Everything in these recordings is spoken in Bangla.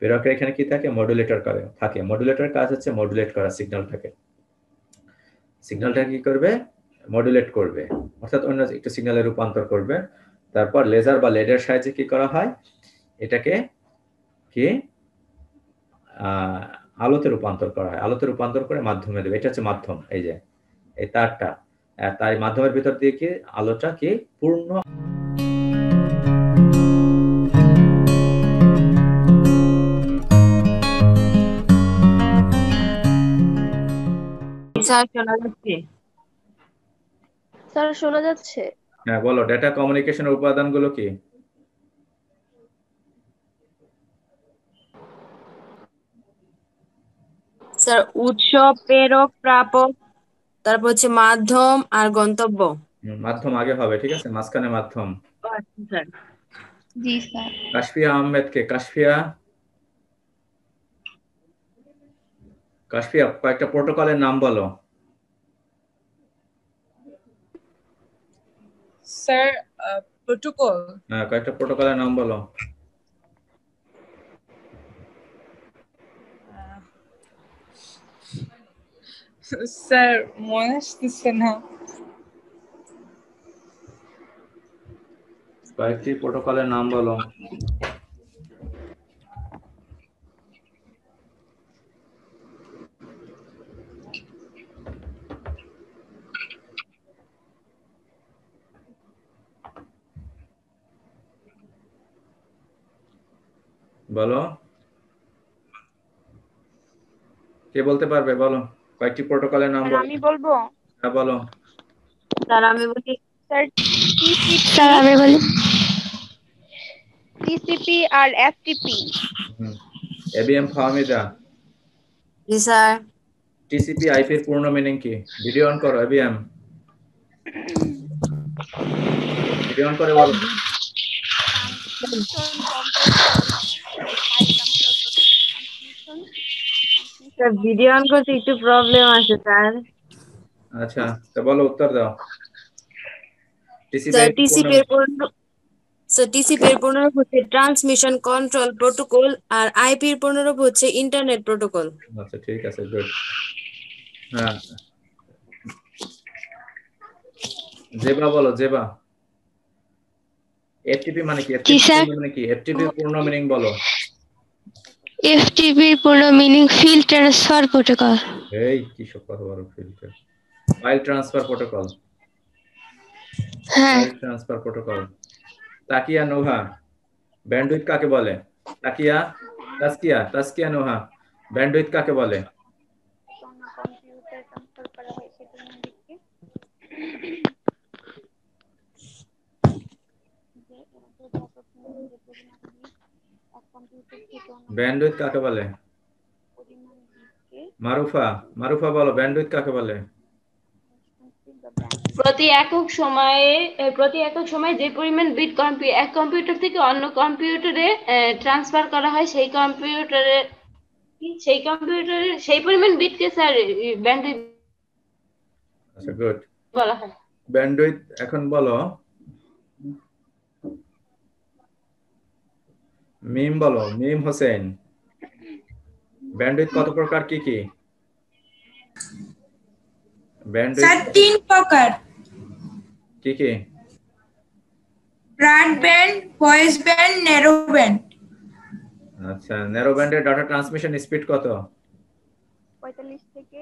প্রেরকের এখানে কি থাকে, মডুলেটর থাকে। মডুলেটরের কাজ হচ্ছে মডুলেট করা সিগন্যালটা কি করবে, মডুলেট করবে, অর্থাৎ অন্য একটা সিগন্যালে রূপান্তর করবে। তারপর লেজার বা লেডের সাহায্যে কি করা হয়, এটাকে কি আলোতে রূপান্তর করা হয়, আলোতে রূপান্তর করে মাধ্যমে দেবে। এটা হচ্ছে মাধ্যম, এই যে এই তারটা, তাই মাধ্যমের ভিতর দিয়ে কি আলোটা কি পূর্ণ স্যার শোনা যাচ্ছে? স্যার শোনা যাচ্ছে? হ্যাঁ বলো, ডেটা কমিউনিকেশনের উপাদানগুলো কি? স্যার উৎস, প্রেরক, প্রাপক, তারপর হচ্ছে মাধ্যম আর গন্তব্য। মাধ্যম আগে হবে, ঠিক আছে, মাঝখানে মাধ্যম। স্যার জি স্যার। কাশফিয়া আহমেদ কে? কাশফিয়া, কয়েকটা প্রোটোকলের নাম বলো। স্যার প্রোটোকল, হ্যাঁ, কয়েকটা প্রোটোকলের নাম বলো। স্যার মনে আসতেছে না। কয়েকটি প্রোটোকলের নাম বলো। বলো, কে বলতে পারবে, বলো কয়েকটি প্রোটোকলের নাম বলো। আমি বলবো। হ্যাঁ বলো। স্যার আমি বলি। স্যার স্যার আমি বলি টিসিপি আর এফটিপি। এবিএম ফাহমিদা, জি স্যার। টিসিপি আইপি এর পূর্ণ মিনিং কি? ভিডিও অন করো, এবিএম ভিডিও অন করে বলো। স্যার ভিডিও অন করতে একটু প্রবলেম আছে স্যার। আচ্ছা, তো বলো, উত্তর দাও। টিসিপি স্যার আইপি টিসিপি এর পূর্ণরূপ হচ্ছে ট্রান্সমিশন কন্ট্রোল প্রোটোকল, আর আইপি এর পূর্ণরূপ হচ্ছে ইন্টারনেট প্রোটোকল। আচ্ছা ঠিক আছে, গুড। হ্যাঁ, জেবা বলো, জেবা এফটিপি মানে কি? জি এফটিপি স্যার। মানে কি? এফটিপি পূর্ণ মিনিং বলো। এফটিপি পূর্ণ মিনিং ফিল্ড ট্রান্সফার প্রোটোকল। এই কি সব কথা বলো, ফিল্টার, ফাইল ট্রান্সফার প্রোটোকল, হ্যাঁ। File transfer protocol. Takia Nova, bandwidth কাকে বলে? তাকিয়া, তাসকিয়া নোহা, ব্যান্ডউইথ কাকে বলে? ব্যান্ডউইথ কাকে বলে? মারুফা, মারুফা বলো, ব্যান্ডউইথ কাকে বলে? প্রতি একক সময়ে যে পরিমাণ বিট এক কম্পিউটার থেকে অন্য কম্পিউটারে ট্রান্সফার করা হয় সেই পরিমাণ বিটকে স্যার ব্যান্ডউইথ আচ্ছা গুড। বলা হয়। ব্যান্ডউইথ এখন বলো, মিম বলো, মিম হোসেন, ব্যান্ডউইথ কত প্রকার, কি কি? ব্যান্ডউইথ স্যার 3 প্রকার। কি কি? Broadband, voice band, narrow band. আচ্ছা, ন্যারো ব্যান্ডের ডাটা ট্রান্সমিশন স্পিড কত? 45 থেকে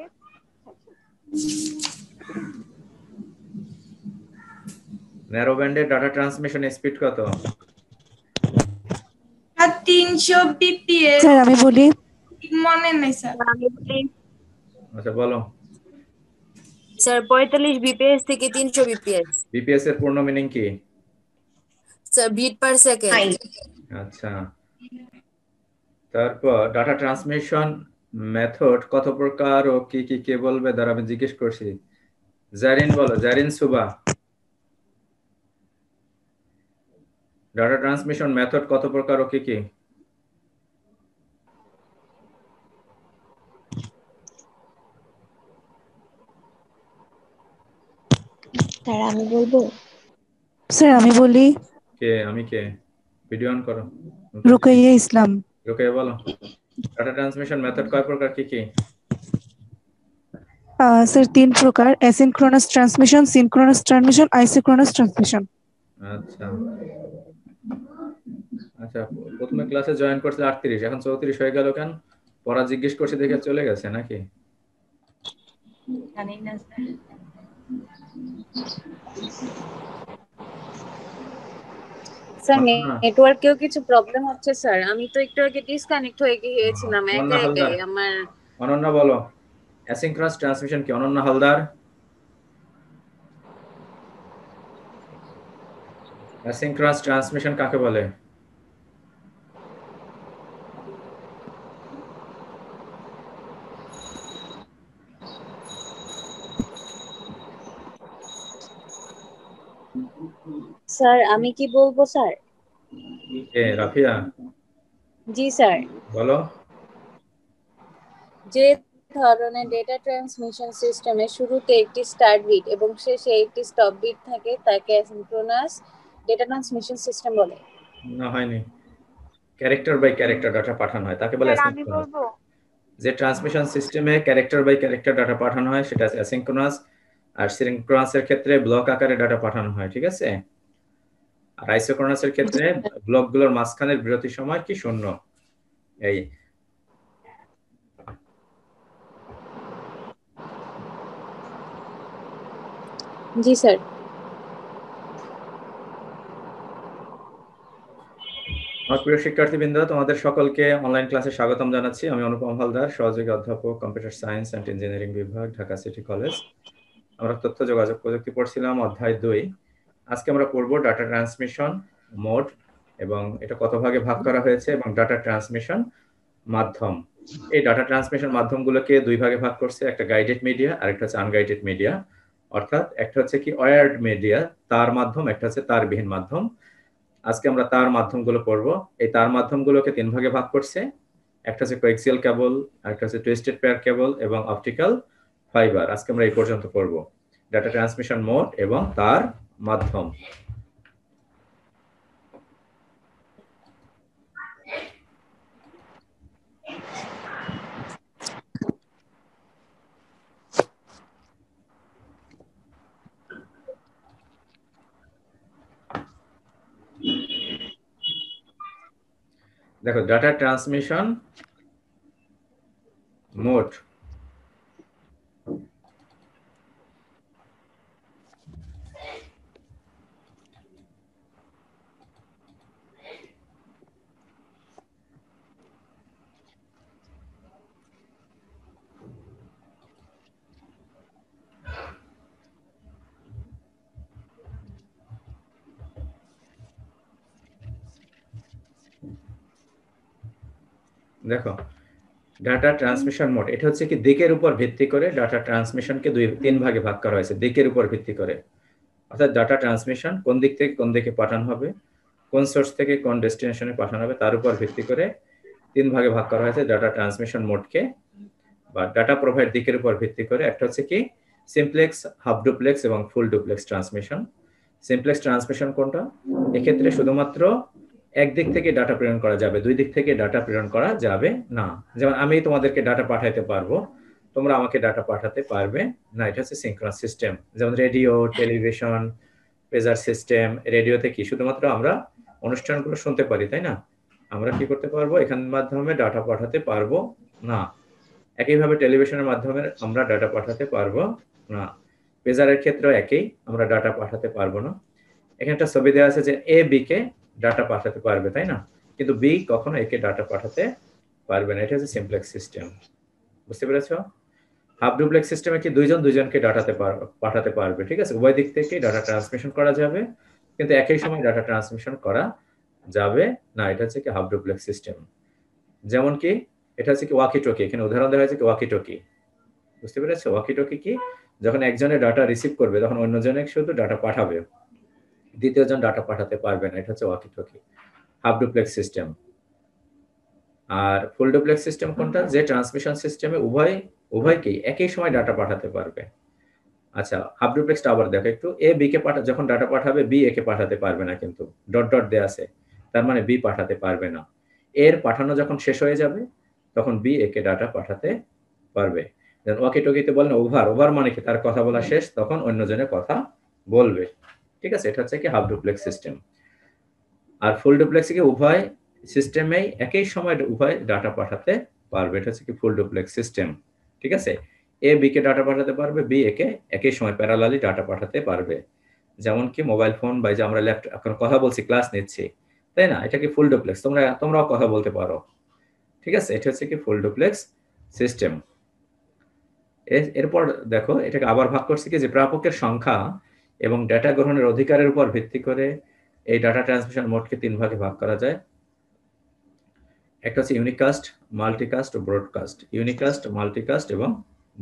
ন্যারো ব্যান্ডের ডাটা ট্রান্সমিশন স্পিড কত? Sir 300 BPS. স্যার আমি বলি। মনে নেই স্যার। আমি বলি আচ্ছা বলো। স্যার 45 বিপিএস থেকে 300 বিপিএস। বিপিএস এর পূর্ণ মিনিং কি? Sir bit per second. আচ্ছা, তারপর ডাটা ট্রান্সমিশন মেথড কত প্রকার ও কি কি, কে বলবে? দাঁড়া, আমি জিজ্ঞেস করছি। জারিন বলো, জারিন সুবা, ডাটা ট্রান্সমিশন মেথড কত প্রকার ও কি কি? স্যার আমি বলবো। স্যার আমি বলি। কে? আমি কে? ভিডিও অন করো। রুকাইয়া ইসলাম। রুকাইয়া বলো ডাটা ট্রান্সমিশন মেথড কয় প্রকার, কি কি? স্যার 3 প্রকার: asynchronous transmission, synchronous transmission, isochronous transmission. আচ্ছা আচ্ছা, প্রথমে ক্লাসে জয়েন করছিল 38, এখন 34 হয়ে গেল কেন? পড়া জিজ্ঞেস করছে দেখে চলে গেছে নাকি? জানি না স্যার। স্যার অনন্যা, নেটওয়ার্কেও কিছু প্রবলেম হচ্ছে স্যার, আমি তো একটু আগে ডিসকানেক্ট হয়ে গিয়েছিলাম একা অনন্যা হালদার, একাই আমার। অনন্যা বলো অ্যাসিনক্রোনাস ট্রান্সমিশন কি? অনন্যা হালদার, অ্যাসিনক্রোনাস ট্রান্সমিশন কাকে বলে? স্যার আমি কি বলবো স্যার? কে রাফিয়া? জি স্যার। বলো। যে ধরনের ডেটা ট্রান্সমিশন সিস্টেমে শুরুতে একটি স্টার্ট বিট এবং শেষে একটি স্টপ বিট থাকে তাকে অ্যাসিনক্রোনাস ডেটা ট্রান্সমিশন সিস্টেম বলে। না, হয়নি। ক্যারেক্টার বাই ক্যারেক্টার ডাটা পাঠানো হয় তাকে বলে স্যার আমি অ্যাসিনক্রোনাস। বলবো। যে ট্রান্সমিশন সিস্টেমে ক্যারেক্টার বাই ক্যারেক্টার ডাটা পাঠানো হয় সেটা অ্যাসিনক্রোনাস, আর সিনক্রোনাসের ক্ষেত্রে ব্লক আকারে ডাটা পাঠানো হয়, ঠিক আছে? আর আইসোক্রোনাসের ক্ষেত্রে ব্লকগুলোর মাঝখানের বিরতির সময় কি শূন্য। এই জি স্যার। আমার প্রিয় শিক্ষার্থীবৃন্দ, তোমাদের সকলকে অনলাইন ক্লাসে স্বাগতম জানাচ্ছি। আমি অনুপম হালদার, সহযোগী অধ্যাপক, কম্পিউটার সায়েন্স অ্যান্ড ইঞ্জিনিয়ারিং বিভাগ, ঢাকা সিটি কলেজ। আমরা তথ্য যোগাযোগ প্রযুক্তি পড়ছিলাম অধ্যায় 2। আজকে আমরা পড়বো ডাটা ট্রান্সমিশন মোড এবং এটা কত ভাগে ভাগ করা হয়েছে এবং ডাটা ট্রান্সমিশন মাধ্যম। এই ডাটা ট্রান্সমিশন মাধ্যমগুলোকে 2 ভাগে ভাগ করছে, একটা গাইডেড মিডিয়া আর একটা হচ্ছে আনগাইডেড মিডিয়া। অর্থাৎ একটা হচ্ছে কি ওয়্যার্ড মিডিয়া, তার মাধ্যম, একটা হচ্ছে তারবিহীন মাধ্যম। আজকে আমরা তার মাধ্যমগুলো পড়বো। এই তার মাধ্যমগুলোকে 3 ভাগে ভাগ করছে, একটা হচ্ছে কোএক্সিয়াল কেবল, আরেকটা হচ্ছে টুইস্টেড পেয়ার কেবল এবং অপটিক্যাল ফাইবার। আজকে আমরা এই পর্যন্ত পড়বো ডাটা ট্রান্সমিশন মোড এবং তার মাধ্যম। দেখো ডাটা ট্রান্সমিশন মোড দেখো ডাটা ট্রান্সমিশন মোড এটা হচ্ছে কি দিকের উপর ভিত্তি করে ডাটা ট্রান্সমিশনকে 3 ভাগে ভাগ করা হয়েছে, দিকের উপর ভিত্তি করে। অর্থাৎ ডাটা ট্রান্সমিশন কোন দিক থেকে কোন দিকে পাঠানো হবে, কোন সোর্স থেকে কোন ডেস্টিনেশনে পাঠানো হবে তার উপর ভিত্তি করে 3 ভাগে ভাগ করা হয়েছে ডাটা ট্রান্সমিশন মোডকে বা ডাটা প্রোভাইড দিকের উপর ভিত্তি করে। একটা হচ্ছে কি সিমপ্লেক্স, হাফ ডুপ্লেক্স এবং full duplex transmission. Simplex transmission কোনটা? এক্ষেত্রে শুধুমাত্র একদিক থেকে ডাটা প্রেরণ করা যাবে, 2 দিক থেকে ডাটা প্রেরণ করা যাবে না। যেমন আমি তোমাদেরকে ডাটা পাঠাতে পারবো, তোমরা আমাকে ডাটা পাঠাতে পারবে না, এটা হচ্ছে সিনক্রোনাস সিস্টেম। যেমন রেডিও, টেলিভিশন, পেজার সিস্টেম। রেডিওতে কি শুধুমাত্র আমরা অনুষ্ঠানগুলো শুনতে পারি, তাই না? আমরা কি করতে পারবো? এখানের মাধ্যমে ডাটা পাঠাতে পারবো না। একইভাবে টেলিভিশনের মাধ্যমে আমরা ডাটা পাঠাতে পারবো না। পেজারের ক্ষেত্রেও একই, আমরা ডাটা পাঠাতে পারবো না। এখানে একটা ছবি দেওয়া আছে যে এ বি কে ডাটা পাঠাতে পারবে, তাই না? কিন্তু বি কখনো একে ডাটা পাঠাতে পারবে না। এটা হচ্ছে সিমপ্লেক্স সিস্টেম, বুঝতে পেরেছো? হাফ ডুপ্লেক্স সিস্টেমে কি দুইজনকে পাঠাতে পারবে, ঠিক আছে? উভয় দিক থেকে ডাটা ট্রান্সমিশন করা যাবে, কিন্তু একই সময় ডাটা ট্রান্সমিশন করা যাবে না। এটা হচ্ছে কি হাফ ডুপ্লেক্স সিস্টেম। যেমন কি এটা হচ্ছে কি ওয়াকি টকি, এখানে উদাহরণ দেওয়া হয়েছে কি ওয়াকি টকি, বুঝতে পেরেছো? ওয়াকি টকি কি যখন একজনের ডাটা রিসিভ করবে তখন অন্যজনে শুধু ডাটা পাঠাবে, দ্বিতীয়জন ডাটা পাঠাতে পারবে না। এটা হচ্ছে walkie talkie, half duplex system. আর ফুল ডুপ্লেক্স সিস্টেম কোনটা? যে ট্রান্সমিশন সিস্টেমে উভয়কেই একই সময় ডাটা পাঠাতে পারবে। আচ্ছা, হাফ ডুপ্লেক্সটা আবার দেখো একটু। এ বি কে যখন ডাটা পাঠাবে বি এ কে পাঠাতে পারবে না, কিন্তু ডট ডট দেয়া আছে, তার মানে বি পাঠাতে পারবে না। এর পাঠানো যখন শেষ হয়ে যাবে তখন বি একে ডাটা পাঠাতে পারবে। ওয়াকি টকিতে বলেন ওভার মানে কি তার কথা বলা শেষ, তখন অন্যজনের কথা বলবে। ঠিক আছে, এটা হচ্ছে কি হাফ ডুপ্লেক্স সিস্টেম। আর ফুল ডুপ্লেক্সে কি উভয় সিস্টেমেই একই সময় উভয় ডাটা পাঠাতে পারবে, এটা হচ্ছে কি ফুল ডুপ্লেক্স সিস্টেম। ঠিক আছে, এ বি কে ডাটা পাঠাতে পারবে, বি একে একই সময় প্যারালালি ডাটা পাঠাতে পারবে। যেমন কি মোবাইল ফোন বা যে আমরা ল্যাপটপ এখন কথা বলছি, ক্লাস নিচ্ছি, তাই না? এটা কি ফুল ডুপ্লেক্স, তোমরাও কথা বলতে পারো। ঠিক আছে, এটা হচ্ছে কি ফুল ডুপ্লেক্স সিস্টেম। এরপর দেখো এটাকে আবার ভাগ করছি কি যে প্রাপকের সংখ্যা এবং ডেটা গ্রহণের অধিকারের উপর ভিত্তি করে এই ডাটা ট্রান্সমিশন মোডকে 3 ভাগে ভাগ করা যায়। একটা হচ্ছে ইউনিকাস্ট, মাল্টিকাস্ট ও ব্রডকাস্ট। ইউনিকাস্ট, মাল্টিকাস্ট এবং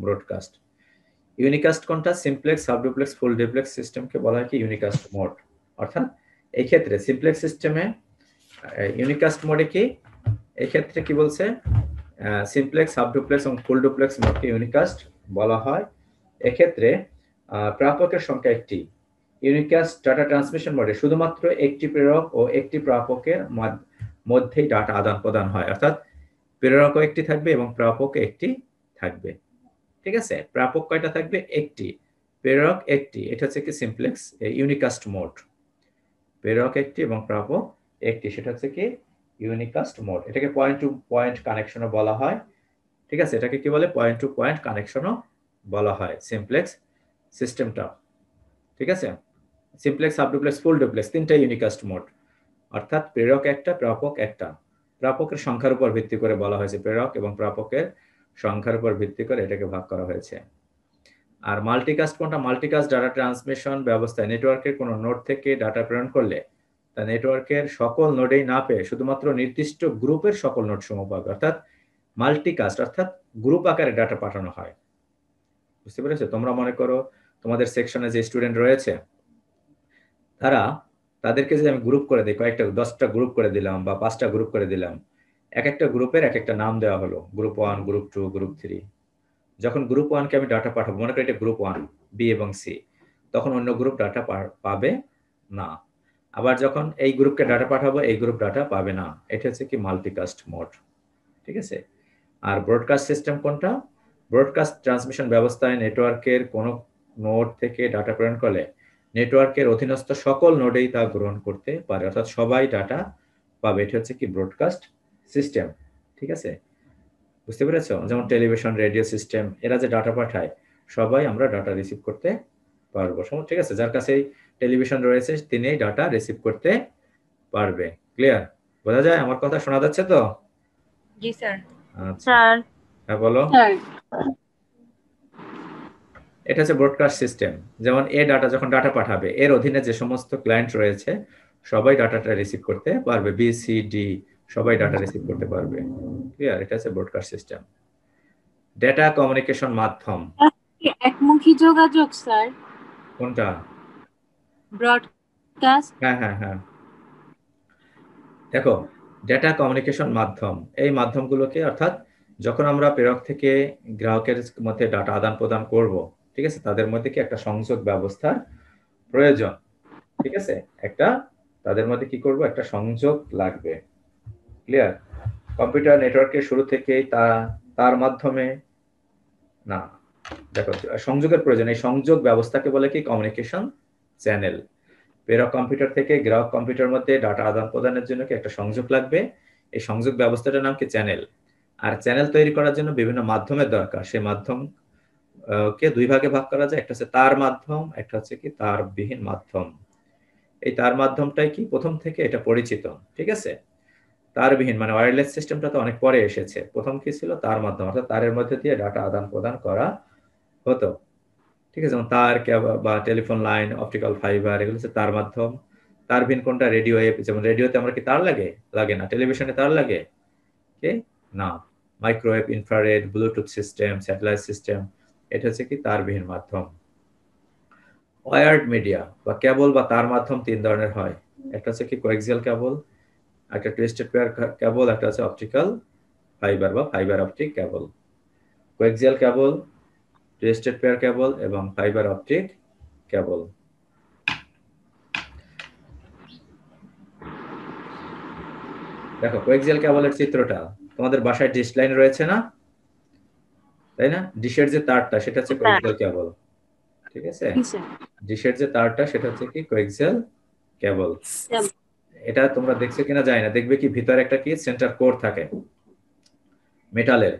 ব্রডকাস্ট। ইউনিকাস্ট কোনটা? সিমপ্লেক্স, সাবডুপ্লেক্স, ফুল ডুপ্লেক্স সিস্টেমকে বলা হয় কি ইউনিকাস্ট মোড। অর্থাৎ এই ক্ষেত্রে সিমপ্লেক্স সিস্টেমে ইউনিকাস্ট মোডে কি এই ক্ষেত্রে কি বলছে, সিমপ্লেক্স, সাবডুপ্লেক্স এবং ফুল ডুপ্লেক্স মোডকে ইউনিকাস্ট বলা হয়। এক্ষেত্রে প্রাপকের সংখ্যা একটি। ইউনিকাস্ট ডাটা ট্রান্সমিশন মোডে শুধুমাত্র একটি প্রেরক ও একটি প্রাপকের মধ্যেই ডাটা আদান প্রদান হয়, অর্থাৎ প্রেরক একটি থাকবে এবং প্রাপক একটি থাকবে। ঠিক আছে, প্রাপক কয়টা থাকবে? একটি, প্রেরক একটি। এটা হচ্ছে কি সিমপ্লেক্স ইউনিকাস্ট মোড। প্রেরক একটি এবং প্রাপক একটি, সেটা হচ্ছে কি ইউনিকাস্ট মোড। এটাকে পয়েন্ট টু পয়েন্ট কানেকশনও বলা হয়। ঠিক আছে, এটাকে কি বলে? পয়েন্ট টু পয়েন্ট কানেকশনও বলা হয় সিমপ্লেক্স সিস্টেমটা। ঠিক আছে, সিমপ্লেক্স, সাবডুপ্লেক্স, ফুল ডুপ্লেক্স তিনটা ইউনিকাস্ট মোড, অর্থাৎ প্রেরক একটা, প্রাপক একটা। প্রাপকের সংখ্যার উপর ভিত্তি করে বলা হয়েছে, প্রেরক এবং প্রাপকের সংখ্যার উপর ভিত্তি করে এটাকে ভাগ করা হয়েছে। আর মাল্টিকাস্ট কোনটা? মাল্টিকাস্ট ডাটা ট্রান্সমিশন ব্যবস্থায় নেটওয়ার্কের কোনো নোড থেকে ডাটা প্রেরণ করলে তা নেটওয়ার্কের সকল নোডেই না পেয়ে শুধুমাত্র নির্দিষ্ট গ্রুপের সকল নোড সমূহ পাবে, অর্থাৎ মাল্টিকাস্ট, অর্থাৎ গ্রুপ আকারে ডাটা পাঠানো হয়। বুঝতে পেরেছো? তোমরা মনে করো তোমাদের সেকশনে যে স্টুডেন্ট রয়েছে তাদেরকে যদি আমি গ্রুপ করে দিই, কয়েকটা 10টা গ্রুপ করে দিলাম বা 5টা গ্রুপ করে দিলাম, এক একটা গ্রুপের এক একটা নাম দেওয়া হলো, গ্রুপ 1, গ্রুপ 2, গ্রুপ 3। যখন গ্রুপ 1 কে আমি ডাটা পাঠাবো, মনে করি এটা গ্রুপ 1, বি এবং সি, তখন অন্য গ্রুপ ডাটা পাবে না। আবার যখন এই গ্রুপকে ডাটা পাঠাবো, এই গ্রুপ ডাটা পাবে না। এটা হচ্ছে কি মাল্টিকাস্ট মোড। ঠিক আছে, আর ব্রডকাস্ট সিস্টেম কোনটা? ব্রডকাস্ট ট্রান্সমিশন ব্যবস্থায় নেটওয়ার্কের কোনো নোড থেকে ডাটা প্রেরণ করলে নেটওয়ার্কের অধীনস্থ সকল নোডেই তা গ্রহণ করতে পারে, অর্থাৎ সবাই ডাটা পাবে। এটা হচ্ছে কি ব্রডকাস্ট সিস্টেম। ঠিক আছে, বুঝতে পেরেছো? যেমন টেলিভিশন, রেডিও সিস্টেম, এরা যে ডাটা পাঠায় সবাই আমরা ডাটা রিসিভ করতে পারবো। ঠিক আছে, যার কাছে টেলিভিশন রয়েছে তিনি ডাটা রিসিভ করতে পারবে। ক্লিয়ার? বোঝা যায়? আমার কথা শোনা যাচ্ছে তো? জি স্যার। আচ্ছা, হ্যাঁ বলো। এটা হচ্ছে ব্রডকাস্ট সিস্টেম। যেমন এ ডাটা যখন ডাটা পাঠাবে, এর অধীনে যে সমস্ত ক্লায়েন্ট রয়েছে সবাই ডাটাটা রিসিভ করতে পারবে, বি সি ডি সবাই ডাটা রিসিভ করতে পারবে। ক্লিয়ার? এটা হচ্ছে ব্রডকাস্ট সিস্টেম। ডেটা কমিউনিকেশন মাধ্যম একমুখী যোগাযোগ স্যার। কোনটা? ব্রডকাস্ট। হ্যাঁ, দেখো ডেটা কমিউনিকেশন মাধ্যম, এই মাধ্যমগুলোকে অর্থাৎ যখন আমরা প্রেরক থেকে গ্রাহকের মধ্যে ডাটা আদান প্রদান করব, ঠিক আছে, তাদের মধ্যে কি একটা সংযোগ ব্যবস্থার প্রয়োজন। ঠিক আছে, তাদের মধ্যে কি করব, একটা সংযোগ লাগবে। ক্লিয়ার? কম্পিউটার নেটওয়ার্কের শুরু থেকেই তার মাধ্যমে না, দেখো সংযোগের প্রয়োজন। এই সংযোগ ব্যবস্থাকে বলে কি কমিউনিকেশন চ্যানেল। প্রেরক কম্পিউটার থেকে গ্রাহক কম্পিউটার মধ্যে ডাটা আদান প্রদানের জন্য কি একটা সংযোগ লাগবে। এই সংযোগ ব্যবস্থাটার নাম কি চ্যানেল। আর চ্যানেল তৈরি করার জন্য বিভিন্ন মাধ্যমের দরকার। সেই মাধ্যম কে 2 ভাগে ভাগ করা যায়, একটা হচ্ছে তার মাধ্যম, একটা হচ্ছে কি তারবিহীন মাধ্যম। এই তার মাধ্যমটাই কি প্রথম থেকে এটা পরিচিত। ঠিক আছে, তারবিহীন মানে ওয়্যারলেস সিস্টেমটা তো অনেক পরে এসেছে। প্রথম কি ছিল? তার মাধ্যম, অর্থাৎ তারের মধ্যে দিয়ে ডাটা আদান প্রদান করা হতো। ঠিক আছে, যেমন তার, কেবল বা টেলিফোন লাইন, অপটিক্যাল ফাইবার, এগুলো হচ্ছে তার মাধ্যম। তারবিহীন কোনটা? Radio wave. যেমন রেডিওতে আমরা কি তার লাগে না। টেলিভিশনে তার লাগে কি না। Microwave, infrared, Bluetooth system, satellite system, এটা হচ্ছে কি তারবিহীন মাধ্যম। ওয়্যার্ড মিডিয়া বা কেবল বা তার মাধ্যম 3 ধরনের হয়। একটা হচ্ছে কি কোএক্সিয়াল কেবল, একটা টুইস্টেড পেয়ার কেবল, একটা হচ্ছে অপটিক্যাল ফাইবার বা fibre optic cable. Coaxial cable, twisted pair cable এবং ফাইবার অপটিক কেবল। দেখো কোএক্সিয়াল কেবলের চিত্রটা তোমাদের বাসায় ডিশ লাইন রয়েছে না, তাই না? ডিশের যে তারটা সেটা হচ্ছে কোএক্সিয়াল কেবল, ঠিক আছে? ডিশের যে তারটা সেটা হচ্ছে কি কোএক্সিয়াল কেবল। এটা তোমরা দেখছো কিনা জানি না, দেখবে কি ভিতরে একটা কি সেন্টার কোর থাকে মেটালের,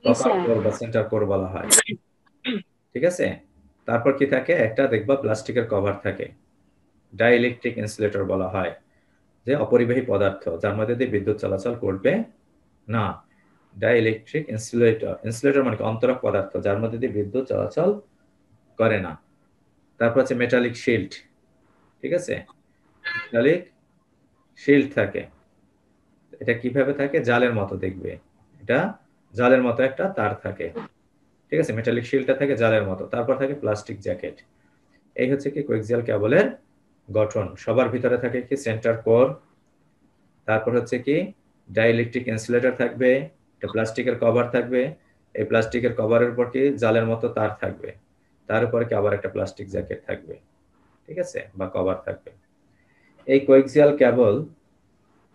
কপার কোর বা সেন্টার কোর বলা হয়, ঠিক আছে? তারপর কি থাকে, একটা দেখবা প্লাস্টিকের কভার থাকে, ডাইইলেকট্রিক ইনসুলেটর বলা হয়, যে অপরিবাহী পদার্থ যার মধ্যে দিয়ে বিদ্যুৎ চলাচল করবে না। ডাইইলেকট্রিক ইনসুলেটর, ইনসুলেটর মানে অন্তরক পদার্থ যার মধ্যে দিয়ে বিদ্যুৎ চলাচল করে না। তারপর হচ্ছে মেটালিক শিল্ড, ঠিক আছে? মেটালিক শিল্ড থাকে, এটা কিভাবে থাকে, জালের মতো দেখবে, এটা জালের মতো একটা তার থাকে, ঠিক আছে? মেটালিক শিল্ডটা থাকে জালের মতো। তারপর থাকে প্লাস্টিক জ্যাকেট। এই হচ্ছে কি কোএক্সিয়াল কেবলের গঠন। সবার ভিতরে থাকে কি সেন্টার কোর, তারপর হচ্ছে কি ডাইইলেকট্রিক ইনসুলেটর থাকবে, একটা প্লাস্টিকের কভার থাকবে, এই প্লাস্টিকের কভারের উপর কি জালের মতো তার থাকবে, তার উপরে কি আবার একটা প্লাস্টিক জ্যাকেট থাকবে, ঠিক আছে, বা কভার থাকবে। এই কোএক্সিয়াল কেবল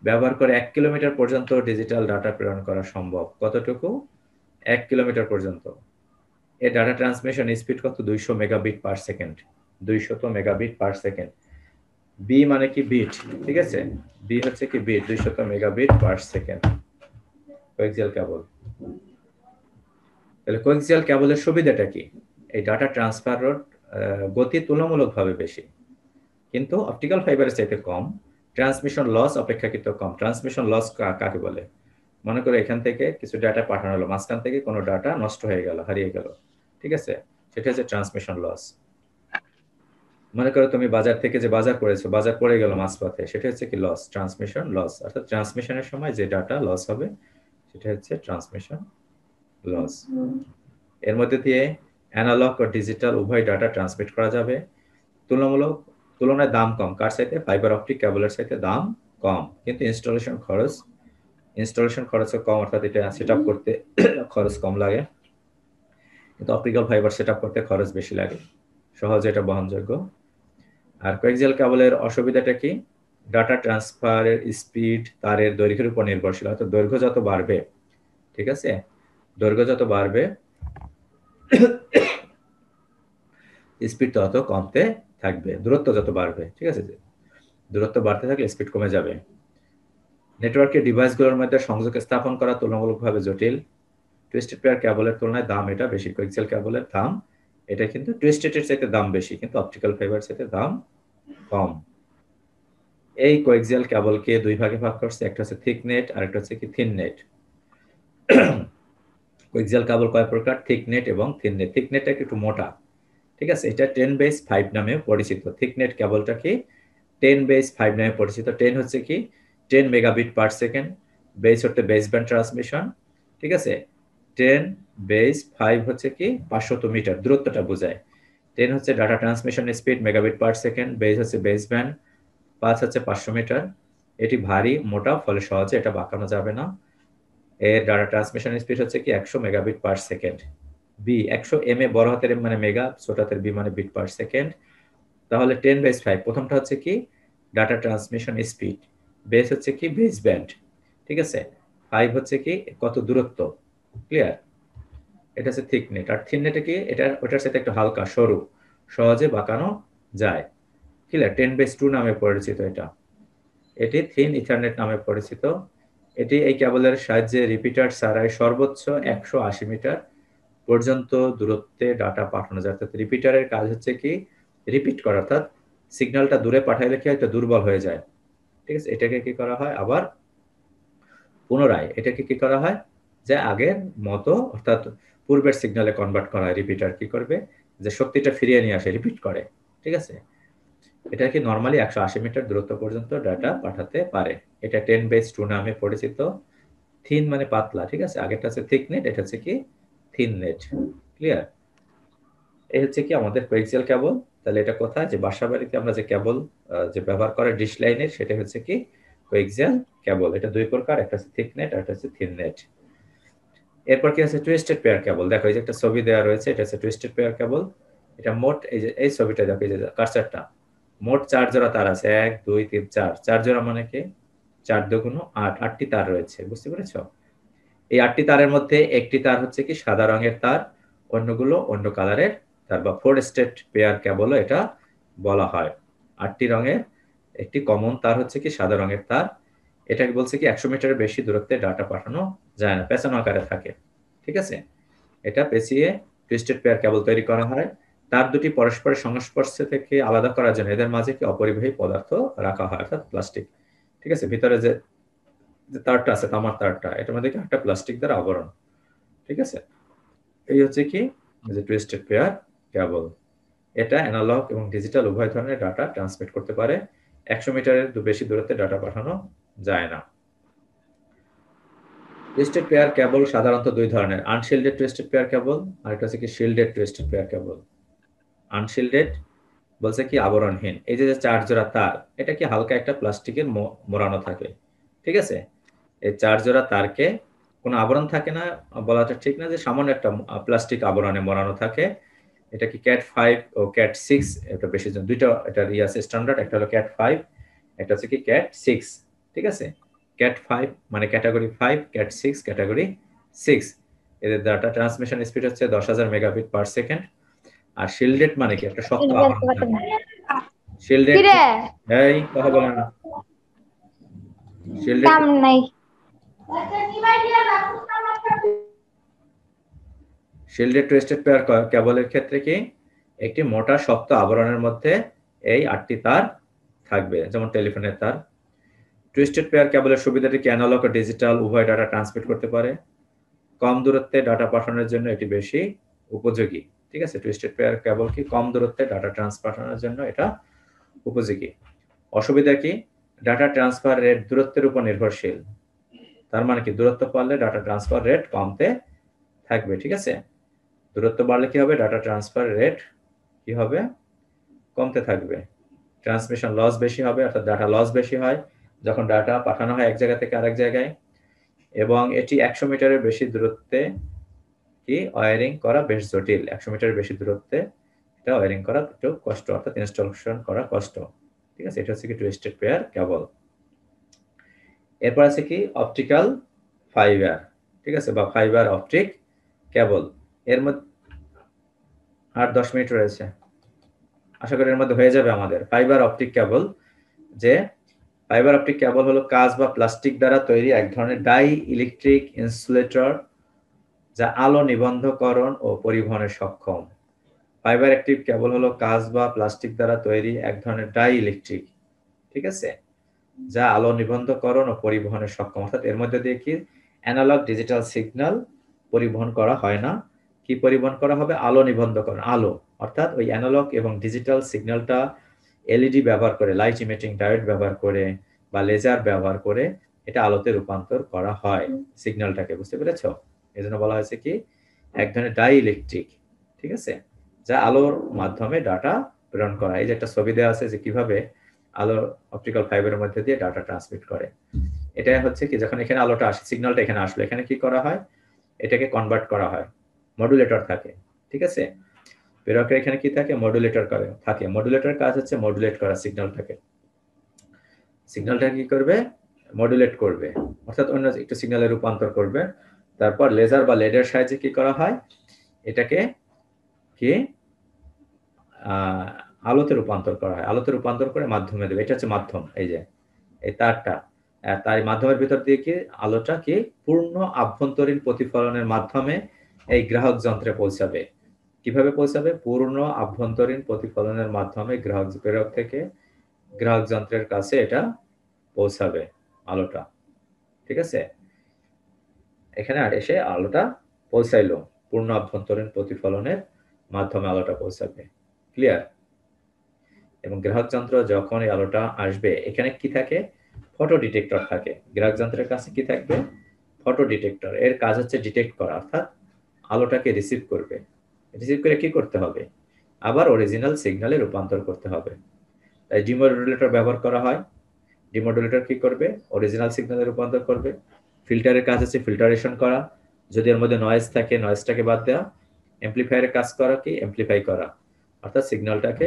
ব্যবহার করে 1 কিলোমিটার পর্যন্ত ডিজিটাল ডাটা প্রেরণ করা সম্ভব। কতটুকু? 1 কিলোমিটার পর্যন্ত। এই ডাটা ট্রান্সমিশন স্পিড কত? 200 megabit per second. 200 megabit per second. B মানে কি বিট, ঠিক আছে? বি হচ্ছে কি bit, 200 megabit per second coaxial cable. তাহলে কোএক্সিয়াল কেবলের সুবিধাটা কি? এই ডাটা ট্রান্সফার গতি তুলনামূলকভাবে বেশি, কিন্তু অপটিক্যাল ফাইবারের চাইতে কম। ট্রান্সমিশন লস অপেক্ষাকৃত কম। ট্রান্সমিশন লস কাকে বলে? মনে করো এখান থেকে কিছু ডাটা পাঠানো হলো, মাঝখান থেকে কোনো ডাটা নষ্ট হয়ে গেল, হারিয়ে গেল, ঠিক আছে, সেটা হচ্ছে ট্রান্সমিশন লস। মনে করো তুমি বাজার থেকে যে বাজার করেছো, বাজার পড়ে গেল মাঝপথে, সেটা হচ্ছে কি লস, ট্রান্সমিশন লস। অর্থাৎ ট্রান্সমিশনের সময় যে ডাটা লস হবে সেটা হচ্ছে ট্রান্সমিশন লস। এর মধ্যে দিয়ে অ্যানালগ ও ডিজিটাল উভয় ডাটা ট্রান্সমিট করা যাবে। তুলনায় দাম কম। কার চাইতে? ফাইবার অপটিক কেবলের চাইতে দাম কম, কিন্তু ইনস্টলেশন খরচও কম, অর্থাৎ এটা সেটআপ করতে খরচ কম লাগে, কিন্তু অপটিক্যাল ফাইবার সেটআপ করতে খরচ বেশি লাগে। সহজে এটা বহনযোগ্য। আর কোএক্সিয়াল কেবলের অসুবিধাটা কি? ডাটা ট্রান্সফারের স্পিড তারের দৈর্ঘ্যের উপর নির্ভরশীল। অর্থাৎ দৈর্ঘ্য যত বাড়বে, ঠিক আছে, দৈর্ঘ্য যত বাড়বে স্পিড তত কমতে থাকবে, দূরত্ব যত বাড়বে, ঠিক আছে, দূরত্ব বাড়তে থাকলে স্পিড কমে যাবে। নেটওয়ার্কের ডিভাইসগুলোর মধ্যে সংযোগ স্থাপন করা তুলনামূলকভাবে জটিল। টুইস্টেড পেয়ার কেবলের তুলনায় দাম এটা বেশি। কোএক্সিয়াল কেবলের দাম এটা কিন্তু টুইস্টেডের চাইতে দাম বেশি, কিন্তু অপটিক্যাল ফাইবার চাইতে দাম কম। এই কোএক্সিয়াল কেবলকে দুই ভাগে ভাগ করছে, একটা হচ্ছে থিক নেট আর একটা হচ্ছে কি থিন নেট। কোএক্সিয়াল কেবল কয় প্রকার? থিক নেট এবং থিন নেট। থিক নেটটা একটু মোটা, ঠিক আছে, এটা 10/5 নামে পরিচিত। থিক নেট কেবলটা কি 10/5 নামে পরিচিত। 10 হচ্ছে কি 10 মেগাবিট পার সেকেন্ড, বেস হচ্ছে বেস ব্যান্ড ট্রান্সমিশন, ঠিক আছে। 10/5 হচ্ছে কি 500 মিটার, দূরত্বটা বোঝায়। 10 হচ্ছে data transmission speed megabit per second, base হচ্ছে বেস ব্যান্ড, 5 হচ্ছে 500 মিটার। এটি ভারী মোটা, ফলে সহজে এটা বাঁকানো যাবে না। এর ডাটা ট্রান্সমিশন স্পিড হচ্ছে কি 100 megabit per second. B 100 MA, বড় হাতের এম মানে মেগা, ছোট হাতের বি মানে বিট পার সেকেন্ড। তাহলে 10/5 প্রথমটা হচ্ছে কি ডাটা ট্রান্সমিশন স্পিড, বেস হচ্ছে কি বেস ব্যান্ড, ঠিক আছে, 5 হচ্ছে কি কত দূরত্ব, ক্লিয়ার। এটা হচ্ছে থিক নেট। আর থিন নেটে কি এটা ওটার সাথে একটু হালকা সরু, সহজে বাঁকানো যায়, ক্লিয়ার। 10/2 নামে পরিচিত এটা। এটি থিন ইথারনেট নামে পরিচিত। এটি এই কেবলের সাহায্যে রিপিটার ছাড়াই সর্বোচ্চ 180 মিটার পর্যন্ত দূরত্বে ডাটা পাঠানো যায়। অর্থাৎ রিপিটারের কাজ হচ্ছে কি রিপিট করা, অর্থাৎ সিগন্যালটা দূরে পাঠাইলে কি হয়তো দুর্বল হয়ে যায়, ঠিক আছে, এটাকে কি করা হয় আবার পুনরায় এটাকে কি করা হয় যে আগের মতো অর্থাৎ পূর্বের সিগন্যালে কনভার্ট করা হয়। রিপিটার কি করবে যে শক্তিটা ফিরিয়ে নিয়ে আসে, রিপিট করে, ঠিক আছে। এটা কি নরমালি 180 মিটার দূরত্ব পর্যন্ত ডাটা পাঠাতে পারে। এটা 10/2 নামে পরিচিত। থিন মানে পাতলা, ঠিক আছে, আগেরটা হচ্ছে থিক নেট, এটা হচ্ছে কি থিন নেট, ক্লিয়ার। এই হচ্ছে কি আমাদের কোএক্সিয়াল কেবল। তাহলে এটা কোথায় যে বাসাবাড়িতে আমরা যে কেবল যে ব্যবহার করে ডিশ লাইনের, সেটা হচ্ছে কি কোএক্সিয়াল কেবল। এটা দুই প্রকার, একটা হচ্ছে থিক নেট আর একটা হচ্ছে থিন নেট। এরপর কি আছে টুইস্টেড পেয়ার কেবল। দেখো এই যে একটা ছবি দেওয়া রয়েছে, এটা হচ্ছে টুইস্টেড পেয়ার কেবল। এটা মোট এই যে এই ছবিটা দেখো, এই যে কার্সারটা, মোট 4 জোড়া তার আছে, 1 2 3 4, 4 জোড়া মানে কি 4 দুগুণ 8, 8টি তার রয়েছে, বুঝতে পেরেছো? এই 8টি তারের মধ্যে একটি তার হচ্ছে কি সাদা রঙের তার, অন্যগুলো অন্য কালারের তার বা 4 স্টেট পেয়ার কেবল এটা বলা হয়। 8টি রঙের একটি কমন তার হচ্ছে কি সাদা রঙের তার। এটাকে বলছে কি 100 মিটারের বেশি দূরত্বে ডাটা পাঠানো যায় না, পেঁচানো আকারে থাকে, ঠিক আছে? এটা পেঁচিয়ে টুইস্টেড পেয়ার কেবল তৈরি করা হয়। তার দুটি পরস্পরের সংস্পর্শে থেকে আলাদা করার জন্য এদের মাঝে কি অপরিবাহী পদার্থ রাখা হয়, অর্থাৎ প্লাস্টিক, ঠিক আছে? ভিতরে যে তারটা আছে, তামার তারটা, এটার মধ্যে কি একটা প্লাস্টিক দ্বারা আবরণ, ঠিক আছে? এই হচ্ছে কি যে টুইস্টেড পেয়ার কেবল। এটা অ্যানালগ এবং ডিজিটাল উভয় ধরনের ডাটা ট্রান্সমিট করতে পারে। 100 মিটারের বেশি দূরত্বে ডাটা পাঠানো যায় না। টুইস্টেড পেয়ার কেবল সাধারণত দুই ধরনের, আনশিল্ডেড টুইস্টেড পেয়ার কেবল আর একটা হচ্ছে কি শিল্ডেড টুইস্টেড পেয়ার কেবল। আনশিল্ডেড বলছে কি আবরণহীন। এই যে 4 জোড়া তার, এটা কি হালকা একটা প্লাস্টিকের মোড়ানো থাকে, ঠিক আছে? এই 4 জোড়া তারকে কোনো আবরণ থাকে না বলাটা ঠিক না, যে সামান্য একটা প্লাস্টিক আবরণে মোড়ানো থাকে। এটা কি ক্যাট 5 ও ক্যাট 6, এটা বেশি জন দুইটা, এটা আছে স্ট্যান্ডার্ড, একটা হলো ক্যাট 5, একটা হচ্ছে কি ক্যাট 6, ঠিক আছে? ক্যাট 5 মানে ক্যাটাগরি 5, ক্যাট 6 ক্যাটাগরি 6। এদের ডাটা ট্রান্সমিশন স্পিড হচ্ছে 10,000 মেগাবিট পার সেকেন্ড। আর শিল্ডেড মানে কি একটা শক্ত আবরণ থাকে। শিল্ডেড এই কথা বলে না, শিল্ডেড কাম নাই। শিল্ডেড টুইস্টেড পেয়ার কেবলের ক্ষেত্রে কি একটি মোটা শক্ত আবরণের মধ্যে এই 8টি তার থাকবে, যেমন টেলিফোনের তার। টুইস্টেড পেয়ার কেবলের সুবিধাটি কি অ্যানালগ ও ডিজিটাল উভয় ডাটা ট্রান্সমিট করতে পারে। কম দূরত্বে ডাটা পাঠানোর জন্য এটি বেশি উপযোগী, ঠিক আছে? টুইস্টেড পেয়ার কেবল কি কম দূরত্বে ডাটা পাঠানোর জন্য এটা উপযোগী। অসুবিধা কি ডাটা ট্রান্সফার রেট দূরত্বের উপর নির্ভরশীল। তার মানে কি দূরত্ব বাড়লে ডাটা ট্রান্সফার রেট কমতে থাকবে, ঠিক আছে? দূরত্ব বাড়লে কি হবে, ডাটা ট্রান্সফার রেট কি হবে, কমতে থাকবে। ট্রান্সমিশন লস বেশি হবে, অর্থাৎ ডাটা লস বেশি হয় যখন ডাটা পাঠানো হয় এক জায়গা থেকে আরেক জায়গায়। এবং এটি 100 মিটারের বেশি দূরত্বে কি ওয়্যারিং করা বেশ জটিল। 100 মিটারের বেশি দূরত্বে এটা ওয়্যারিং করা একটু কষ্ট, অর্থাৎ ইনস্টলেশন করা কষ্ট, ঠিক আছে? এটা হচ্ছে কি টুইস্টেড পেয়ার কেবল। এরপর আছে কি অপটিক্যাল ফাইবার, ঠিক আছে, বা ফাইবার অপটিক কেবল। এর মধ্যে আর 10 মিনিট রয়েছে, আশা করি এর মধ্যে হয়ে যাবে আমাদের। ফাইবার অপটিক কেবল, যে ফাইবার অপটিক কেবল হলো কাঁচ বা প্লাস্টিক দ্বারা তৈরি এক ধরনের ডাই ইলেকট্রিক ইনসুলেটর যা আলো নিবন্ধকরণ ও পরিবহনে সক্ষম। ফাইবার অপটিক কেবল হলো কাঁচ বা প্লাস্টিক দ্বারা তৈরি এক ধরনের ডাই ইলেকট্রিক, ঠিক আছে, যা আলো নিবন্ধকরণ ও পরিবহনে সক্ষম। অর্থাৎ এর মধ্যে দিয়ে কি অ্যানালগ ডিজিটাল সিগন্যাল পরিবহন করা হয় না, কি পরিবহন করা হবে, আলো নিবন্ধকরণ, আলো, অর্থাৎ ওই অ্যানালগ এবং ডিজিটাল সিগন্যালটা এলইডি ব্যবহার করে, লাইট ইমিটিং ডায়োড ব্যবহার করে বা লেজার ব্যবহার করে এটা আলোতে রূপান্তর করা হয় সিগন্যালটাকে, বুঝতে পেরেছো? এজন্য বলা হয়েছে কি এক ধরনের ডাই ইলেকট্রিক, ঠিক আছে, যা আলোর মাধ্যমে ডাটা প্রেরণ করা। এই যে একটা ছবি দেওয়া আছে যে কিভাবে আলো অপটিক্যাল ফাইবারের মধ্যে দিয়ে ডাটা ট্রান্সমিট করে। এটা হচ্ছে কি যখন এখানে আলোটা আসে, সিগন্যালটা এখানে আসলো, এখানে কি করা হয়, এটাকে কনভার্ট করা হয়, মডুলেটর থাকে, ঠিক আছে? প্রেরকের এখানে কি থাকে, মডুলেটর করে থাকে। মডুলেটরের কাজ হচ্ছে মডুলেট করা সিগন্যালটাকে। সিগন্যালটা কি করবে, মডুলেট করবে, অর্থাৎ অন্য একটু সিগন্যালে রূপান্তর করবে। তারপর লেজার বা লেডের সাহায্যে কি করা হয়, এটাকে কি আলোতে রূপান্তর করা হয়, আলোতে রূপান্তর করে মাধ্যমে দেবে। এটা হচ্ছে মাধ্যম, এই যে এই তারটা, তার মাধ্যমের ভিতর দিয়ে কি আলোটা কি পূর্ণ আভ্যন্তরীণ প্রতিফলনের মাধ্যমে এই গ্রাহক যন্ত্রে পৌঁছাবে। কিভাবে পৌঁছাবে, পূর্ণ আভ্যন্তরীণ প্রতিফলনের মাধ্যমে গ্রাহক প্রেরক থেকে গ্রাহক যন্ত্রের কাছে এটা পৌঁছাবে আলোটা, ঠিক আছে? এখানে এসে আলোটা পৌঁছাইলো, পূর্ণ আভ্যন্তরীণ প্রতিফলনের মাধ্যমে আলোটা পৌঁছাবে, ক্লিয়ার? এবং গ্রাহক যন্ত্র যখন এই আলোটা আসবে, এখানে কি থাকে, ফটো ডিটেক্টর থাকে। গ্রাহক যন্ত্রের কাছে কি থাকবে, ফটো ডিটেক্টর। এর কাজ হচ্ছে ডিটেক্ট করা, অর্থাৎ আলোটাকে রিসিভ করবে। রিসিভ করে কি করতে হবে, আবার অরিজিনাল সিগন্যালে রূপান্তর করতে হবে। তাই ডিমডুলেটর ব্যবহার করা হয়। ডিমডুলেটর কি করবে, অরিজিনাল সিগন্যালে রূপান্তর করবে। ফিল্টারের কাজ হচ্ছে ফিল্টারেশন করা, যদি এর মধ্যে নয়েজ থাকে নয়েজটাকে বাদ দেওয়া। অ্যাম্প্লিফায়ারের কাজ করা কি, অ্যাম্প্লিফাই করা, অর্থাৎ সিগন্যালটাকে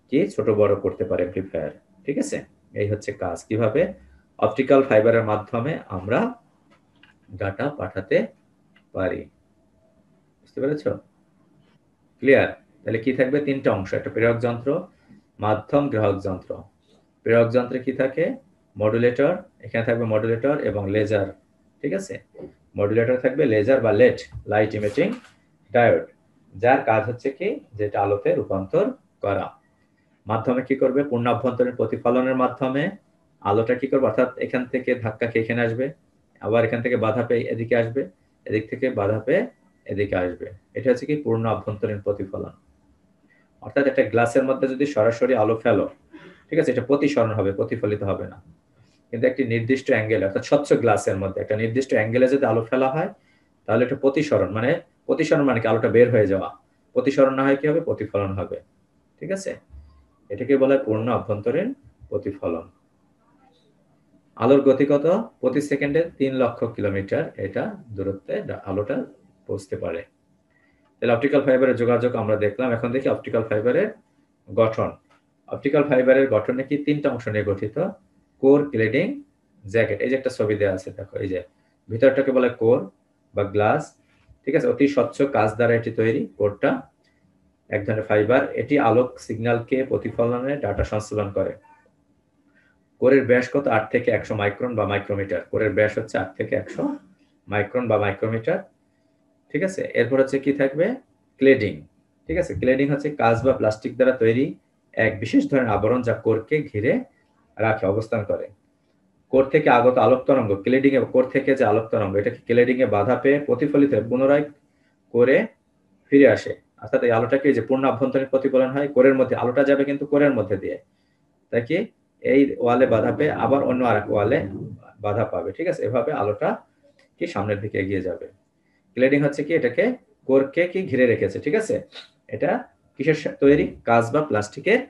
কি ছোট বড় করতে পারে অ্যাম্প্লিফায়ার, ঠিক আছে? এই হচ্ছে কাজ, কিভাবে অপটিক্যাল ফাইবারের মাধ্যমে আমরা ডাটা পাঠাতে পারি। বুঝতে পেরেছো? ক্লিয়ার? তাহলে কি থাকবে? তিনটা অংশ, একটা প্রেরক যন্ত্র, মাধ্যম, গ্রাহক যন্ত্র। প্রেরক যন্ত্রে কি থাকে? মডুলেটর, এখানে থাকবে মডুলেটর এবং লেজার। ঠিক আছে, মডুলেটর থাকবে, লেজার বা লেট, লাইট ইমিটিং ডায়োড, যার কাজ হচ্ছে কি যেটা আলোতে রূপান্তর করা। মাধ্যমে কি করবে? পূর্ণ অভ্যন্তরীণ প্রতিফলনের মাধ্যমে আলোটা কি করবে, অর্থাৎ এখান থেকে ধাক্কা খেয়ে এখানে আসবে, আবার এখান থেকে বাধা পেয়ে এদিকে আসবে, এদিক থেকে বাধা পেয়ে এদিকে আসবে। এটা হচ্ছে কি পূর্ণ অভ্যন্তরীণ প্রতিফলন। অর্থাৎ একটা গ্লাসের মধ্যে যদি সরাসরি আলো ফেলো, ঠিক আছে, এটা প্রতিসরণ হবে, প্রতিফলিত হবে না। কিন্তু একটি নির্দিষ্ট অ্যাঙ্গেল, অর্থাৎ স্বচ্ছ গ্লাসের মধ্যে একটা নির্দিষ্ট অ্যাঙ্গেলে যদি আলো ফেলা হয় তাহলে এটা প্রতিসরণ, মানে প্রতিসরণ মানে কি আলোটা বের হয়ে যাওয়া। প্রতিসরণ না হয় কি হবে? প্রতিফলন হবে। ঠিক আছে, এটাকে বলা হয় পূর্ণ অভ্যন্তরীণ প্রতিফলন। আলোর গতি কত? প্রতি সেকেন্ডে 3 লক্ষ কিলোমিটার এটা দূরত্বে আলোটা পৌঁছতে পারে। তাহলে অপটিক্যাল ফাইবারের যোগাযোগ আমরা দেখলাম। এখন দেখি অপটিক্যাল ফাইবারের গঠন। অপটিক্যাল ফাইবারের গঠনে কি 3টা অংশ নিয়ে গঠিত: কোর, ক্লেডিং, জ্যাকেট। এই যে একটা ছবি দেওয়া আছে, দেখো, এই যে ভিতরটাকে বলে কোর বা গ্লাস। ঠিক আছে, অতি স্বচ্ছ কাঁচ দ্বারা এটি তৈরি। কোরটা এক ধরনের ফাইবার, এটি আলোক সিগন্যালকে প্রতিফলনে ডাটা সংশ্লেষণ করে। কোরের ব্যাস কত? 8 থেকে 100 মাইক্রন বা মাইক্রোমিটার। কোরের ব্যাস হচ্ছে 8 থেকে 100 মাইক্রন বা মাইক্রোমিটার। ঠিক আছে, এরপর হচ্ছে কি থাকবে? ক্লেডিং। ঠিক আছে, ক্লেডিং হচ্ছে কাঁচ বা প্লাস্টিক দ্বারা তৈরি এক বিশেষ ধরনের আবরণ যা কোরকে ঘিরে রাখে, অবস্থান করে। কোর থেকে আগত আলোক তরঙ্গ, ক্লেডিং এ কোর থেকে যে আলোক তরঙ্গ, এটাকে ক্লেডিং এ বাধা পেয়ে প্রতিফলিত হয়ে পুনরায় কোরে ফিরে আসে। অর্থাৎ এই আলোটাকে যে পূর্ণ অভ্যন্তরীণ প্রতিফলন হয়, কোরের মধ্যে আলোটা যাবে কিন্তু কোরের মধ্যে দিয়ে, তাই কি এই ওয়ালে বাধা পেয়ে আবার অন্য আরেক ওয়ালে বাধা পাবে। ঠিক আছে, এভাবে আলোটা কি সামনের দিকে এগিয়ে যাবে। ক্লেডিং হচ্ছে কি এটাকে কোরকে কি ঘিরে রেখেছে। ঠিক আছে, এটা কিসের তৈরি? কাঁচ বা প্লাস্টিকের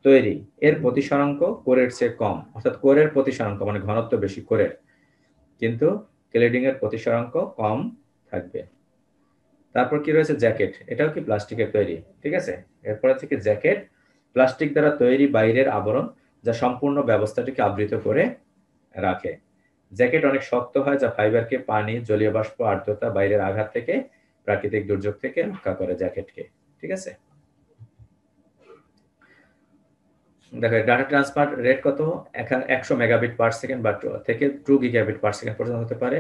তৈরি। এর প্রতিসরাঙ্ক কোরের চেয়ে কম, অর্থাৎ কোরের প্রতিসরাঙ্ক মানে ঘনত্ব বেশি কোরের, কিন্তু ক্লেডিং এর প্রতিসরাঙ্ক কম থাকবে। তারপর কি রয়েছে? জ্যাকেট। এটাও কি প্লাস্টিকের তৈরি। ঠিক আছে, এরপর আছে কি জ্যাকেট, প্লাস্টিক দ্বারা তৈরি বাইরের আবরণ যা সম্পূর্ণ ব্যবস্থাটিকে আবৃত করে রাখে। জ্যাকেট অনেক শক্ত হয় যা ফাইবারকে পানি, জলীয় বাষ্প, আর্দ্রতা, বাইরের আঘাত থেকে, প্রাকৃতিক দুর্যোগ থেকে রক্ষা করে জ্যাকেটকে। ঠিক আছে, দেখো ডাটা ট্রান্সফার রেট কত? 100 মেগাবিট পার সেকেন্ড বা থেকে 2 গিগাবিট পার সেকেন্ড পর্যন্ত হতে পারে।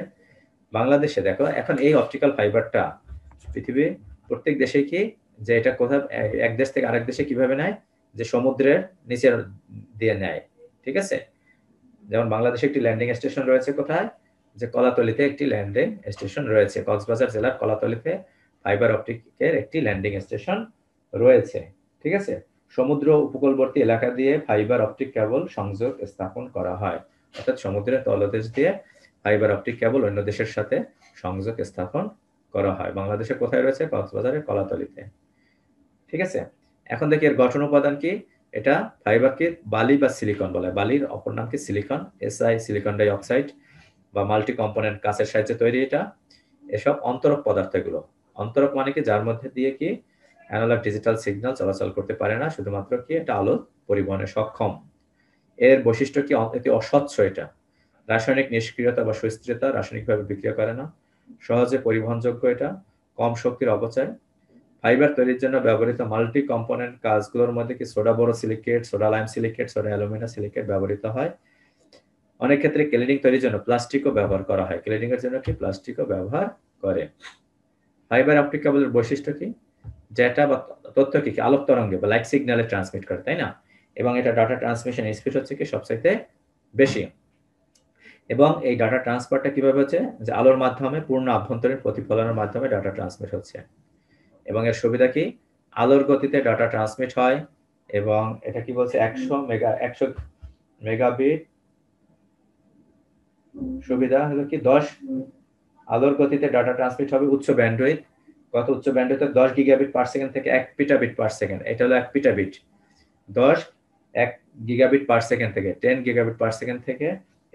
বাংলাদেশে দেখো এখন এই অপটিক্যাল ফাইবারটা পৃথিবীর প্রত্যেক দেশে কি যে এটা কোথাও এক দেশ থেকে আরেক দেশে কিভাবে নেয়? যে সমুদ্রের নিচে দিয়ে নেয়। ঠিক আছে, যেমন বাংলাদেশে একটি ল্যান্ডিং স্টেশন রয়েছে কোথায়? যে কলাতলিতে একটি ল্যান্ডিং স্টেশন রয়েছে, কক্সবাজার জেলার কলাতলিতে ফাইবার অপটিকের একটি ল্যান্ডিং স্টেশন রয়েছে। ঠিক আছে, সমুদ্র উপকূলবর্তী এলাকা দিয়ে ফাইবার অপটিক কেবল সংযোগ স্থাপন করা হয়, অর্থাৎ সমুদ্রের তলদেশ দিয়ে ফাইবার অপটিক কেবল অন্য দেশের সাথে সংযোগ স্থাপন করা হয়। বাংলাদেশে কোথায় রয়েছে? কক্সবাজারের কলাতলিতে। ঠিক আছে, এখন দেখি এর গঠন উপাদান কি। এটা ফাইবারকে বালি বা সিলিকন বলে। বালির অপর নাম কি? Silicon, SI silicon die oxide বা মাল্টি কম্পোনেন্ট কাঁচের সাহায্যে তৈরি এটা। এসব অন্তরক পদার্থ। এগুলো অন্তরক মানে কি? যার মধ্যে দিয়ে কি অ্যানালগ ডিজিটাল সিগন্যাল চলাচল করতে পারে না, শুধুমাত্র কি এটা আলো পরিবহনে সক্ষম। এর বৈশিষ্ট্য কি? এটি অস্বচ্ছ। এটা রাসায়নিক নিষ্ক্রিয়তা বা সুস্থিরতা, রাসায়নিকভাবে বিক্রিয়া করে না, সহজে পরিবহনযোগ্য, এটা কম শক্তির অপচয়। ফাইবার তৈরির জন্য ব্যবহৃত মাল্টি কম্পোনেন্ট কাঁচগুলোর মধ্যে কি soda borosilicate, soda lime silicate, soda alumina silicate ব্যবহৃত হয়। অনেক ক্ষেত্রে ক্লেডিং তৈরির জন্য প্লাস্টিকও ব্যবহার করা হয়। ক্লেডিং এর জন্য কি প্লাস্টিকও ব্যবহার করে। ফাইবার অপটিক কেবলের বৈশিষ্ট্য কি? যেটা বা তথ্য কি আলোক তরঙ্গে বা লাইট সিগন্যালে ট্রান্সমিট করে, তাই না? এবং এটা ডাটা ট্রান্সমিশন স্পিড হচ্ছে কি সবচাইতে বেশি। এবং এই ডাটা ট্রান্সফারটা কিভাবে হচ্ছে? যে আলোর মাধ্যমে পূর্ণ আভ্যন্তরীণ প্রতিফলনের মাধ্যমে ডাটা ট্রান্সমিট হচ্ছে। এবং এর সুবিধা কি? আলোর গতিতে ডাটা ট্রান্সমিট হয়। এবং এটা কি বলছে? 100 মেগাবিট। সুবিধা হলো কি 10 আলোর গতিতে ডাটা ট্রান্সমিট হবে। উচ্চ ব্যান্ডউইথ কত? উচ্চ ব্যান্ডউইথ 10 গিগাবিট পার সেকেন্ড থেকে 1 পিটাবিট পার সেকেন্ড। এটা হলো 1 পিটাবিট। 1 গিগাবিট পার সেকেন্ড থেকে 10 গিগাবিট পার সেকেন্ড থেকে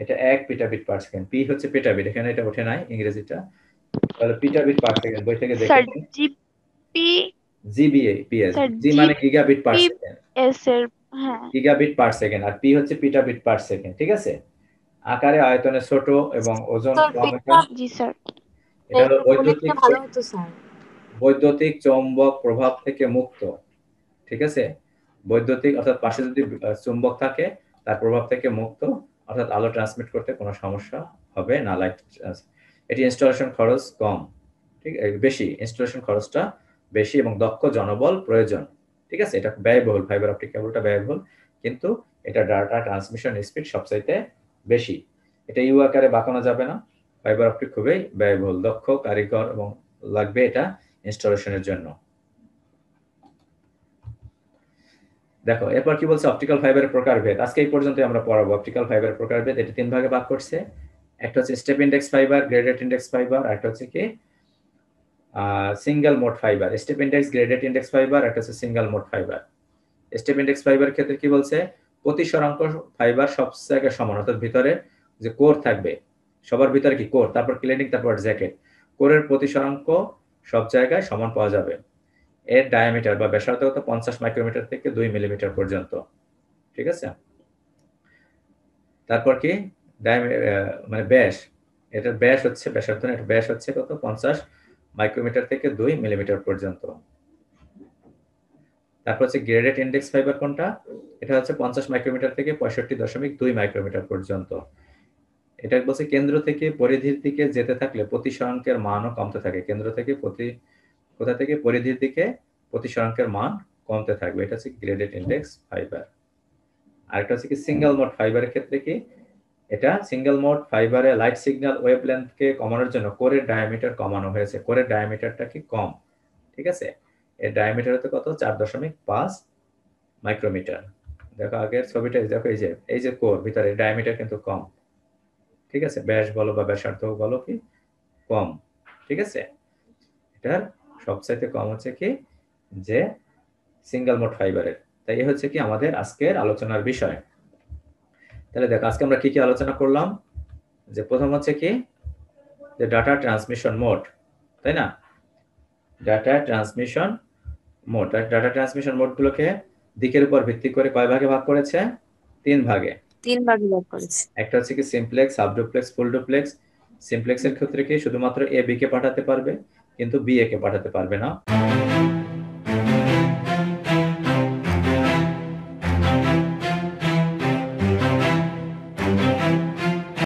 এটা 1 পিটাবিট পার সেকেন্ড। পি হচ্ছে পিটাবিট, এখানে এটা ওঠে নাই ইংরেজিটা, তাহলে পিটাবিট পার সেকেন্ড বই থেকে দেখে নিন। জিবিএ পিএস, জি মানে গিগাবিট পার সেকেন্ড, এস এর হ্যাঁ গিগাবিট পার সেকেন্ড, আর পি হচ্ছে পিটাবিট পার সেকেন্ড। ঠিক আছে, আকারে আয়তনে ছোট এবং ওজন স্যার কম। জি স্যার। এটা হলো বৈদ্যুতিক ভালো হতো স্যার। বৈদ্যুতিক চৌম্বক প্রভাব থেকে মুক্ত, ঠিক আছে? বৈদ্যুতিক অর্থাৎ পাশে যদি চুম্বক থাকে তার প্রভাব থেকে মুক্ত, অর্থাৎ আলো ট্রান্সমিট করতে কোনো সমস্যা হবে না। লাইট এটি ইনস্টলেশন খরচ কম, ঠিক বেশি, ইনস্টলেশন খরচটা বেশি এবং দক্ষ জনবল প্রয়োজন, ঠিক আছে? এটা ব্যয়বহুল, ফাইবার অপটিক কেবলটা ব্যয়বহুল, কিন্তু এটা ডাটা ট্রান্সমিশন স্পিড সবচাইতে বেশি। এটা ইউ আকারে বাঁকানো যাবে না, ফাইবার অপটিক খুবই ব্যয়বহুল, দক্ষ কারিগর এবং লাগবে এটা ইনস্টলেশনের জন্য। দেখো এরপর কি বলছে, অপটিক্যাল ফাইবারের প্রকারভেদ। আজকে এই পর্যন্ত আমরা পড়াবো অপটিক্যাল ফাইবারের প্রকারভেদ। এটা তিন ভাগে ভাগ করছে, একটা হচ্ছে step index fibre, graded index fibre, আর একটা হচ্ছে কি single mode fibre. Step index, graded index fibre, একটা হচ্ছে single mode fibre. Step index fibre ক্ষেত্রে কি বলছে, প্রতিসরাঙ্ক ফাইবার সব জায়গায় সমান, অর্থাৎ ভিতরে যে কোর থাকবে সবার ভিতরে কি কোর, তারপর ক্লিনিং, তারপর জ্যাকেট, কোরের প্রতিসরাঙ্ক সব জায়গায় সমান পাওয়া যাবে। এর ডায়ামিটার বা ব্যাসার্ধ কত, 50 মাইক্রোমিটার থেকে 2 মিলিমিটার পর্যন্ত, ঠিক আছে? তারপর কি মানে ব্যাস, এটার ব্যাস হচ্ছে ব্যাসার্ধ না, এটার ব্যাস হচ্ছে কত, 50 মাইক্রোমিটার থেকে 2 মিলিমিটার পর্যন্ত। তারপর হচ্ছে গ্রেডেড ইন্ডেক্স ফাইবার কোনটা, এটা হচ্ছে 50 মাইক্রোমিটার থেকে 65.2 মাইক্রোমিটার পর্যন্ত। এটা বলছে কেন্দ্র থেকে পরিধির দিকে যেতে থাকলে প্রতিসরাঙ্কের মানও কমতে থাকে, কেন্দ্র থেকে কোথা থেকে পরিধির দিকে প্রতিসরাঙ্কের মান কমতে থাকবে, এটা হচ্ছে গ্রেডেড ইন্ডেক্স ফাইবার। আরেকটা হচ্ছে কি সিঙ্গেল মোড ফাইবারের ক্ষেত্রে কি, এটা সিঙ্গেল মোড ফাইবারে লাইট সিগন্যাল ওয়েভলেন্থকে কমানোর জন্য কোরের ডায়ামিটার কমানো হয়েছে, কোরের ডায়ামিটারটা কি কম, ঠিক আছে? এর ডায়ামিটার হতে কত, 4.5 মাইক্রোমিটার। দেখো আগের ছবিটা দেখো, এই যে কোর ভিতরে ডায়ামিটার কিন্তু কম, ঠিক আছে? ব্যাস বলো বা ব্যাসার্ধ বলো কি কম, ঠিক আছে? এটার সবচাইতে কম হচ্ছে কি যে সিঙ্গেল মোড ফাইবারের। তাই এই হচ্ছে কি আমাদের আজকের আলোচনার বিষয়। তাহলে দেখো আজকে আমরা কি কি আলোচনা করলাম, যে প্রথম হচ্ছে কি যে ডাটা ট্রান্সমিশন মোড, তাই না? Data transmission mode, data transmission মোডগুলোকে দিকের উপর ভিত্তি করে কয় ভাগে ভাগ করেছে, 3 ভাগে। 3 ভাগে ভাগ করেছে। একটা হচ্ছে কি সিমপ্লেক্স, সাবডুপ্লেক্স, ফুল ডুপ্লেক্স। সিমপ্লেক্সের ক্ষেত্রে কি শুধুমাত্র এ বি কে পাঠাতে পারবে, কিন্তু বি এ কে পাঠাতে পারবে না।